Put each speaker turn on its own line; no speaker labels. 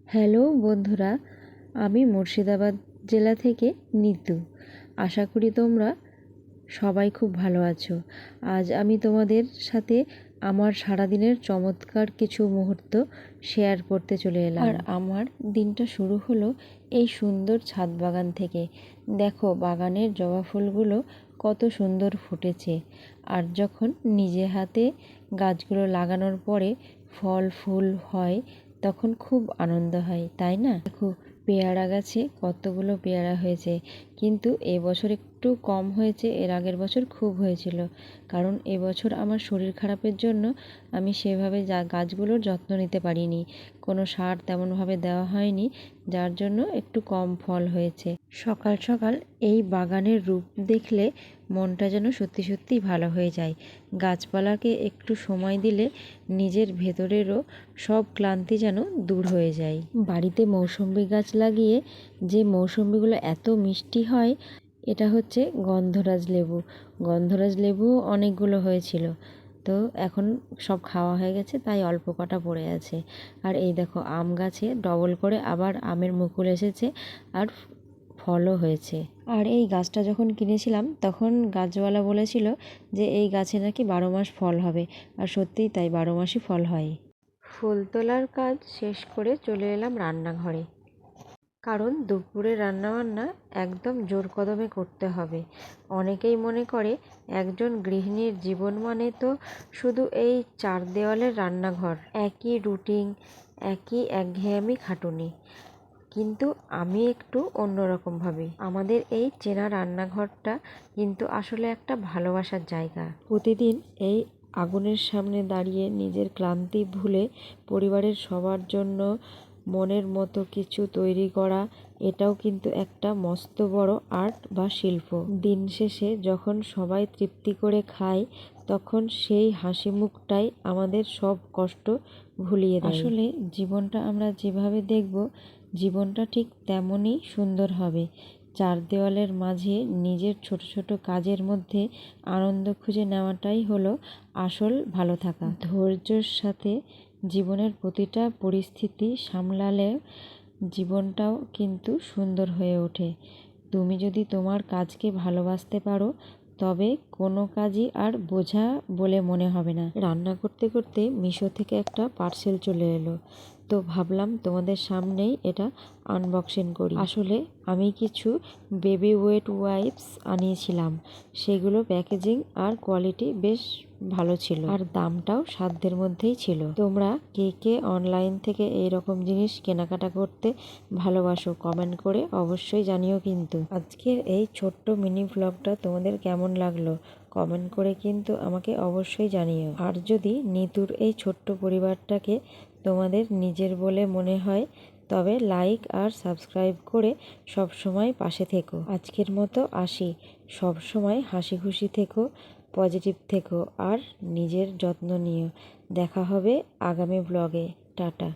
Hello বন্ধুরা, আমি মুর্শিদাবাদ জেলা থেকে নিতু। আশা করি তোমরা সবাই খুব ভালো আছো। আজ আমি তোমাদের সাথে আমার সারাদিনের চমৎকার কিছু মুহূর্ত শেয়ার করতে চলে এলাম। আর আমার দিনটা শুরু হলো এই সুন্দর ছাদ বাগান থেকে। দেখো বাগানের জবা ফুলগুলো কত সুন্দর ফুটেছে। আর যখন নিজে হাতে গাছগুলো লাগানোর পরে ফল ফুল হয় তখন খুব আনন্দ হয়, তাই না? দেখো পেয়ারা গাছে কতগুলো পেয়ারা হয়েছে, কিন্তু এবছর একটু কম হয়েছে, এর আগের বছর খুব হয়েছিল। কারণ এবছর আমার শরীর খারাপের জন্য আমি সেভাবে গাছগুলোর যত্ন নিতে পারিনি, কোনো সার তেমনভাবে দেওয়া হয়নি, যার জন্য একটু কম ফল হয়েছে। সকাল সকাল এই বাগানের রূপ দেখলে মনটা যেন সত্যি সত্যিই ভালো হয়ে যায়। গাছপালাকে একটু সময় দিলে নিজের ভেতরেরও সব ক্লান্তি যেন দূর হয়ে যায়। বাড়িতে মৌসুম্বি গাছ লাগিয়ে যে মৌসুম্বিগুলো এত মিষ্টি হয়, এটা হচ্ছে গন্ধরাজ লেবু। গন্ধরাজ লেবুও অনেকগুলো হয়েছিল, তো এখন সব খাওয়া হয়ে গেছে, তাই অল্প কটা পড়ে আছে। আর এই দেখো আম গাছে ডবল করে আবার আমের মুকুল এসেছে আর ফলও হয়েছে। আর এই গাছটা যখন কিনেছিলাম তখন গাছওয়ালা বলেছিল যে এই গাছে নাকি 12 মাস ফল হবে, আর সত্যিই তাই, 12 মাসই ফল হয়। ফুল তোলার কাজ শেষ করে চলে এলাম রান্নাঘরে, কারণ দুপুরে রান্নাবান্না একদম জোর কদমে করতে হবে। অনেকেই মনে করে একজন গৃহিণীর জীবন মানে তো শুধু এই 4 দেওয়ালের রান্নাঘর, একই রুটিন, একই একঘেয়েমি খাটুনি। কিন্তু আমি একটু অন্যরকম ভাবি। আমাদের এই চেনা রান্নাঘরটা কিন্তু আসলে একটা ভালোবাসার জায়গা। প্রতিদিন এই আগুনের সামনে দাঁড়িয়ে নিজের ক্লান্তি ভুলে পরিবারের সবার জন্য মনের মতো কিছু তৈরি করা, এটাও কিন্তু একটা মস্ত বড় আর্ট বা শিল্প। দিন শেষে যখন সবাই তৃপ্তি করে খায়, তখন সেই হাসি মুখটাই আমাদের সব কষ্ট ভুলিয়ে দেয়। আসলে জীবনটা আমরা যেভাবে দেখব, জীবনটা ঠিক তেমনই সুন্দর হবে। 4 দেওয়ালের মাঝে নিজের ছোট ছোট কাজের মধ্যে আনন্দ খুঁজে নেওয়াটাই হলো আসল ভালো থাকা। ধৈর্যের সাথে জীবনের প্রতিটা পরিস্থিতি সামলালে জীবনটাও কিন্তু সুন্দর হয়ে ওঠে। তুমি যদি তোমার কাজকে ভালোবাসতে পারো, তবে কোনো কাজই আর বোঝা বলে মনে হবে না। রান্না করতে করতে মিশো থেকে একটা পার্সেল চলে এলো, তো ভাবলাম তোমাদের সামনেই এটা আনবক্সিং করি। আসলে আমি কিছু বেবি ওয়েট ওয়াইপস আনিয়েছিলাম, সেগুলো প্যাকেজিং আর কোয়ালিটি বেশ ভালো ছিল, আর দামটাও সাধ্যের মধ্যেই ছিল। তোমরা কে কে অনলাইন থেকে এইরকম জিনিস কেনাকাটা করতে ভালোবাসো কমেন্ট করে অবশ্যই জানিও। কিন্তু আজকের এই ছোট্ট মিনি ভ্লগটা তোমাদের কেমন লাগলো কমেন্ট করে কিন্তু আমাকে অবশ্যই জানিও। আর যদি নিতুর এই ছোট্ট পরিবারটাকে তোমাদের নিজের বলে মনে হয়, তবে লাইক আর সাবস্ক্রাইব করে সব সময় পাশে থেকো। আজকের মতো আসি, সব সময় হাসি খুশি থেকো, পজিটিভ থেকো আর নিজের যত্ন নিও। দেখা হবে আগামী ব্লগে। টাটা।